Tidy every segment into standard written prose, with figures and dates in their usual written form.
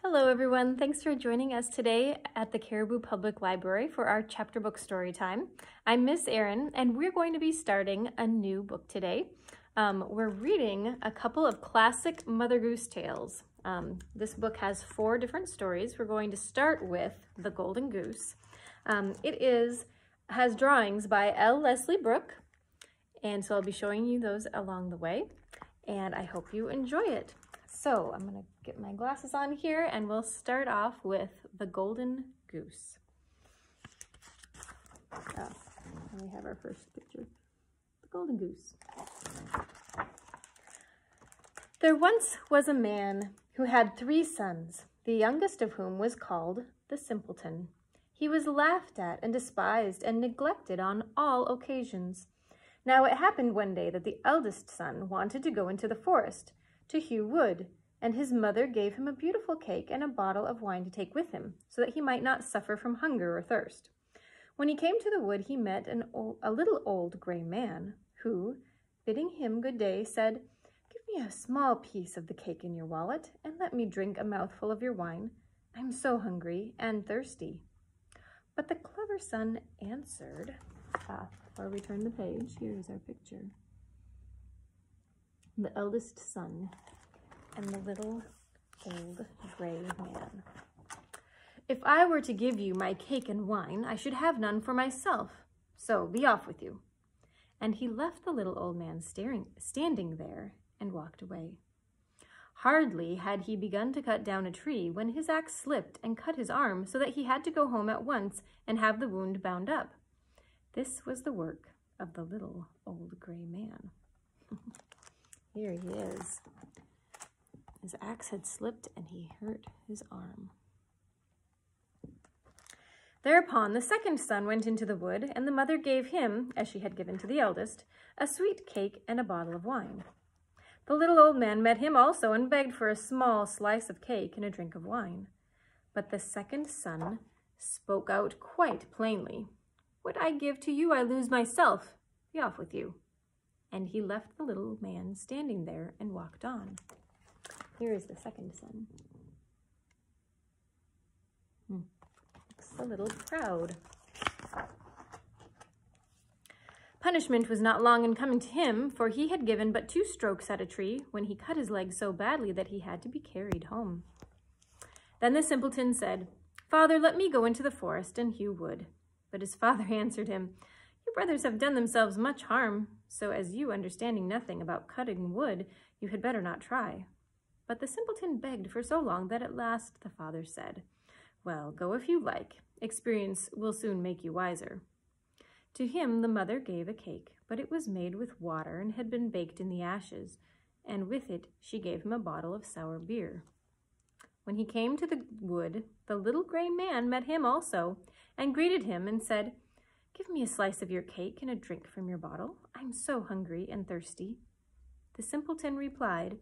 Hello everyone, thanks for joining us today at the Caribou Public Library for our chapter book story time. I'm Miss Erin and we're going to be starting a new book today. We're reading a couple of classic Mother Goose tales. This book has 4 different stories. We're going to start with The Golden Goose. It has drawings by L. Leslie Brooke, and so I'll be showing you those along the way, and I hope you enjoy it. So I'm going to get my glasses on here and we'll start off with The Golden Goose. And we have our first picture, The Golden Goose. There once was a man who had 3 sons, the youngest of whom was called the simpleton. He was laughed at and despised and neglected on all occasions. Now it happened one day that the eldest son wanted to go into the forest to hew wood, and his mother gave him a beautiful cake and a bottle of wine to take with him, so that he might not suffer from hunger or thirst. When he came to the wood, he met a little old gray man, who, bidding him good day, said, "Give me a small piece of the cake in your wallet, and let me drink a mouthful of your wine. I'm so hungry and thirsty." But the clever son answered, before we turn the page, here's our picture. The eldest son and the little old gray man. "If I were to give you my cake and wine, I should have none for myself, so be off with you." And he left the little old man standing there and walked away. Hardly had he begun to cut down a tree when his axe slipped and cut his arm, so that he had to go home at once and have the wound bound up. This was the work of the little old gray man. Here he is. His axe had slipped and he hurt his arm. Thereupon the second son went into the wood, and the mother gave him, as she had given to the eldest, a sweet cake and a bottle of wine. The little old man met him also and begged for a small slice of cake and a drink of wine. But the second son spoke out quite plainly. "What I give to you I lose myself. Be off with you." And he left the little man standing there and walked on. Here is the second son. Looks a little proud. Punishment was not long in coming to him, for he had given but 2 strokes at a tree when he cut his leg so badly that he had to be carried home. Then the simpleton said, "Father, let me go into the forest and hew wood." But his father answered him, "Your brothers have done themselves much harm, so as you, understanding nothing about cutting wood, you had better not try." But the simpleton begged for so long that at last the father said, "Well, go if you like. Experience will soon make you wiser." To him the mother gave a cake, but it was made with water and had been baked in the ashes, and with it she gave him a bottle of sour beer. When he came to the wood, the little gray man met him also, and greeted him and said, "Give me a slice of your cake and a drink from your bottle. I'm so hungry and thirsty." The simpleton replied,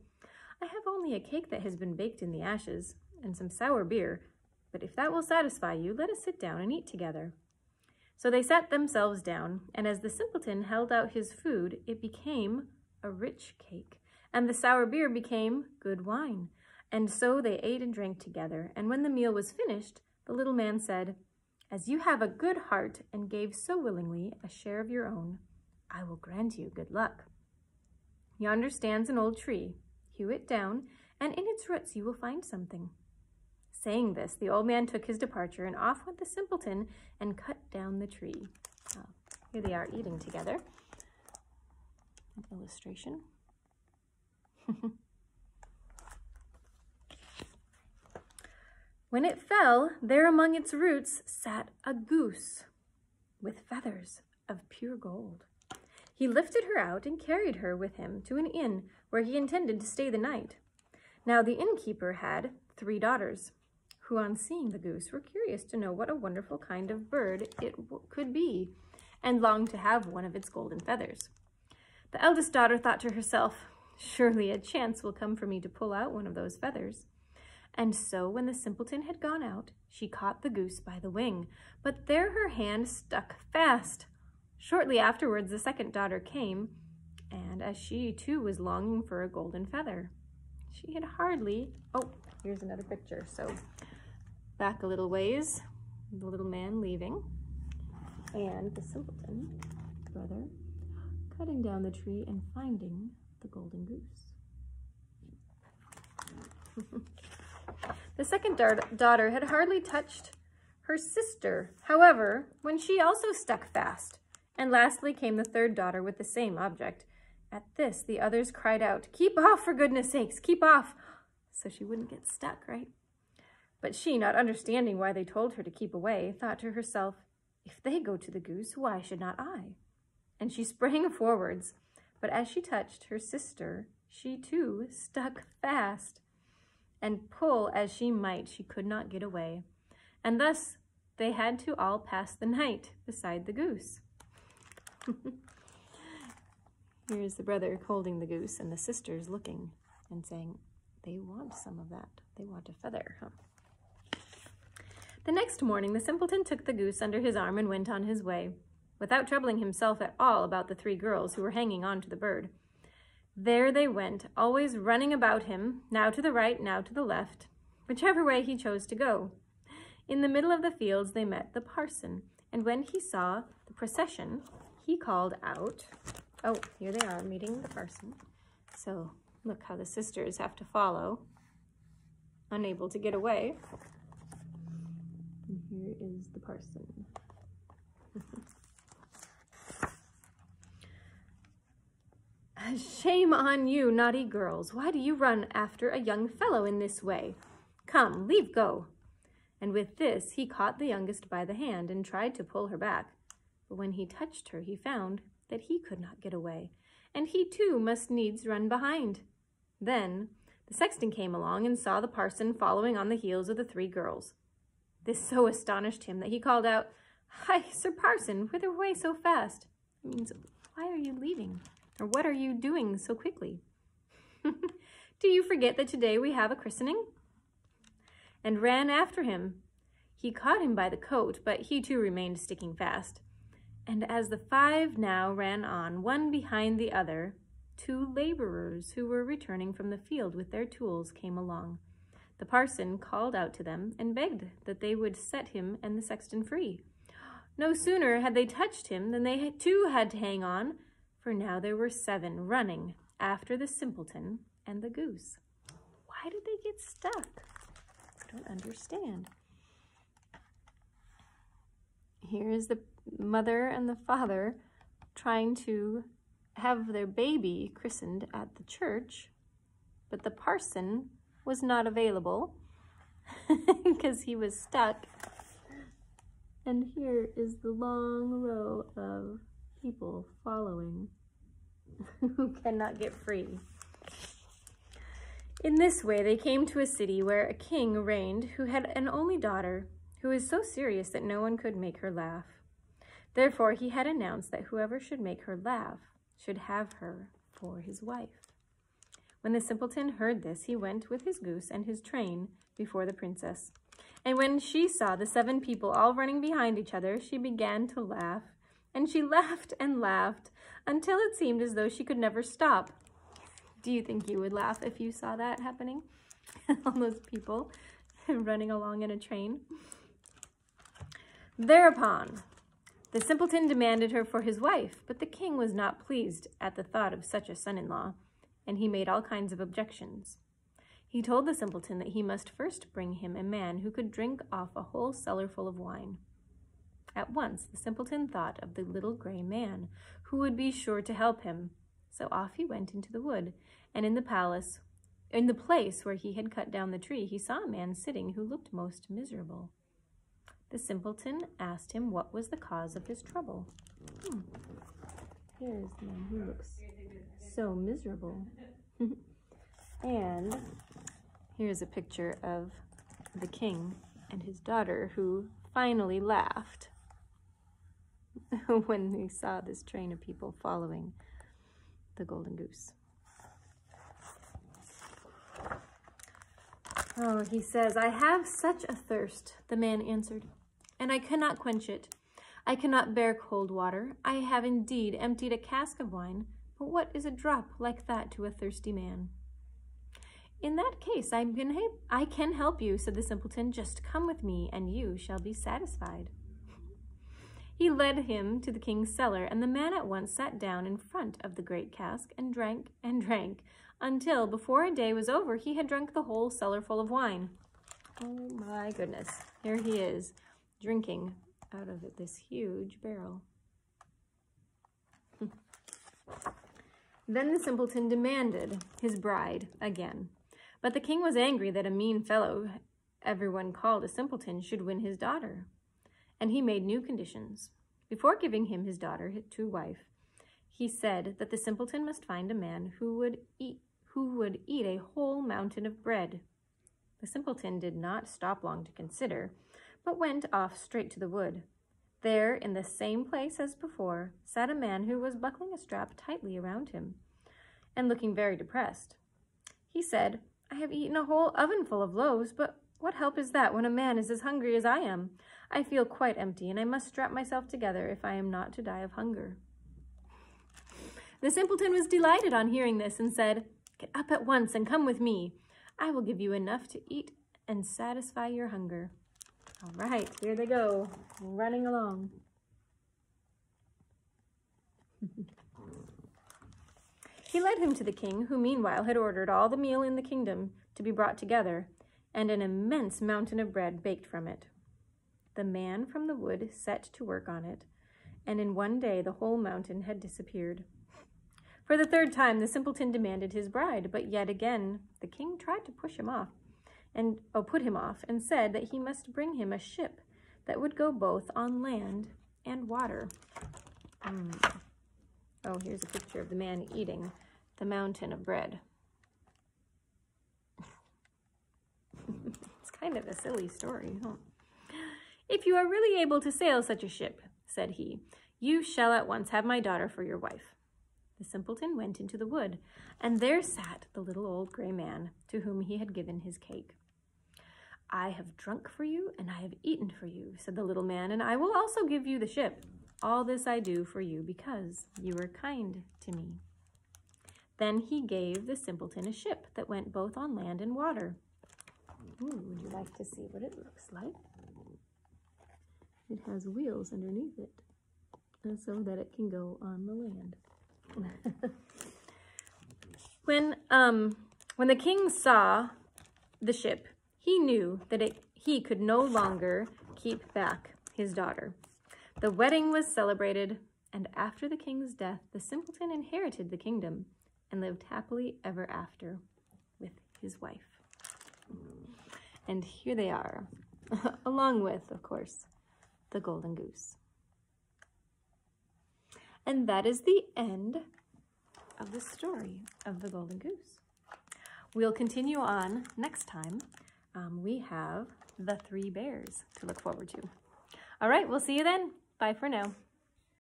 "I have only a cake that has been baked in the ashes, and some sour beer, but if that will satisfy you, let us sit down and eat together." So they sat themselves down, and as the simpleton held out his food, it became a rich cake, and the sour beer became good wine. And so they ate and drank together, and when the meal was finished, the little man said, "As you have a good heart and gave so willingly a share of your own, I will grant you good luck. Yonder stands an old tree. Hew it down, and in its roots you will find something." Saying this, the old man took his departure, and off went the simpleton and cut down the tree. Here they are eating together. An illustration. When it fell, there among its roots sat a goose with feathers of pure gold. He lifted her out and carried her with him to an inn where he intended to stay the night. Now the innkeeper had 3 daughters, who on seeing the goose were curious to know what a wonderful kind of bird it could be, and longed to have one of its golden feathers. The eldest daughter thought to herself, "Surely a chance will come for me to pull out one of those feathers." And so when the simpleton had gone out, she caught the goose by the wing, but there her hand stuck fast. Shortly afterwards, the second daughter came, and as she too was longing for a golden feather, she had hardly, here's another picture. So back a little ways, the little man leaving, and the simpleton brother cutting down the tree and finding the golden goose. The second daughter had hardly touched her sister, however, when she also stuck fast. And lastly came the third daughter with the same object. At this, the others cried out, "Keep off, for goodness sakes, keep off!" So she wouldn't get stuck, right? But she, not understanding why they told her to keep away, thought to herself, "If they go to the goose, why should not I?" And she sprang forwards. But as she touched her sister, she too stuck fast. And pull as she might, she could not get away. And thus they had to all pass the night beside the goose. Here's the brother holding the goose and the sisters looking and saying, they want some of that. They want a feather, huh? The next morning, the simpleton took the goose under his arm and went on his way, without troubling himself at all about the 3 girls who were hanging on to the bird. There they went, always running about him, now to the right, now to the left, whichever way he chose to go. In the middle of the fields they met the parson, and when he saw the procession, he called out, oh, here they are meeting the parson. So look how the sisters have to follow, unable to get away. And here is the parson. Shame on you, naughty girls. Why do you run after a young fellow in this way? Come, leave go. And with this, he caught the youngest by the hand and tried to pull her back. But when he touched her, he found that he could not get away, and he too must needs run behind. Then the sexton came along and saw the parson following on the heels of the 3 girls. This so astonished him that he called out, "Hi, Sir Parson, whither away so fast?" It means, why are you leaving? Or what are you doing so quickly? Do you forget that today we have a christening? And ran after him. He caught him by the coat, but he too remained sticking fast. And as the 5 now ran on, one behind the other, 2 laborers who were returning from the field with their tools came along. The parson called out to them and begged that they would set him and the sexton free. No sooner had they touched him than they too had to hang on, for now there were 7 running after the simpleton and the goose. Why did they get stuck? I don't understand. Here is the mother and the father trying to have their baby christened at the church, but the parson was not available because he was stuck. And here is the long row of people following who cannot get free. In this way they came to a city where a king reigned who had an only daughter who was so serious that no one could make her laugh. Therefore he had announced that whoever should make her laugh should have her for his wife. When the simpleton heard this, he went with his goose and his train before the princess. And when she saw the 7 people all running behind each other, she began to laugh. And she laughed and laughed until it seemed as though she could never stop. Do you think you would laugh if you saw that happening? All those people running along in a train. Thereupon, the simpleton demanded her for his wife, but the king was not pleased at the thought of such a son-in-law, and he made all kinds of objections. He told the simpleton that he must first bring him a man who could drink off a whole cellar full of wine. At once, the simpleton thought of the little gray man, who would be sure to help him. So off he went into the wood, and in the place where he had cut down the tree, he saw a man sitting who looked most miserable. The simpleton asked him what was the cause of his trouble. Here is the man who looks so miserable. And here's a picture of the king and his daughter who finally laughed when they saw this train of people following the golden goose. Oh, he says, "I have such a thirst," the man answered, "and I cannot quench it. I cannot bear cold water. I have indeed emptied a cask of wine, but what is a drop like that to a thirsty man?" "In that case, I can help you," said the simpleton. "Just come with me, and you shall be satisfied." He led him to the king's cellar, and the man at once sat down in front of the great cask and drank until, before a day was over, he had drunk the whole cellar full of wine. Oh my goodness. Here he is, drinking out of this huge barrel. Then the simpleton demanded his bride again. But the king was angry that a mean fellow everyone called a simpleton should win his daughter. And he made new conditions. Before giving him his daughter to wife, he said that the simpleton must find a man who would eat a whole mountain of bread. The simpleton did not stop long to consider, but went off straight to the wood. There, in the same place as before, sat a man who was buckling a strap tightly around him, and looking very depressed. He said, "I have eaten a whole oven full of loaves, but what help is that when a man is as hungry as I am? I feel quite empty, and I must strap myself together if I am not to die of hunger." The simpleton was delighted on hearing this and said, "Get up at once and come with me. I will give you enough to eat and satisfy your hunger." All right, here they go, running along. He led him to the king, who meanwhile had ordered all the meal in the kingdom to be brought together, and an immense mountain of bread baked from it. The man from the wood set to work on it, and in one day the whole mountain had disappeared. For the third time the simpleton demanded his bride, but yet again the king tried to put him off, and said that he must bring him a ship that would go both on land and water. Oh, here's a picture of the man eating the mountain of bread. It's kind of a silly story, huh? "If you are really able to sail such a ship," said he, "you shall at once have my daughter for your wife." The simpleton went into the wood, and there sat the little old gray man to whom he had given his cake. "I have drunk for you, and I have eaten for you," said the little man, "and I will also give you the ship. All this I do for you because you were kind to me." Then he gave the simpleton a ship that went both on land and water. Would you like to see what it looks like? It has wheels underneath it, so that it can go on the land. When the king saw the ship, he knew that he could no longer keep back his daughter. The wedding was celebrated, and after the king's death, the simpleton inherited the kingdom and lived happily ever after with his wife. And here they are, along with, of course, the Golden Goose. And that is the end of the story of the Golden Goose. We'll continue on next time. We have the 3 bears to look forward to. All right, we'll see you then. Bye for now.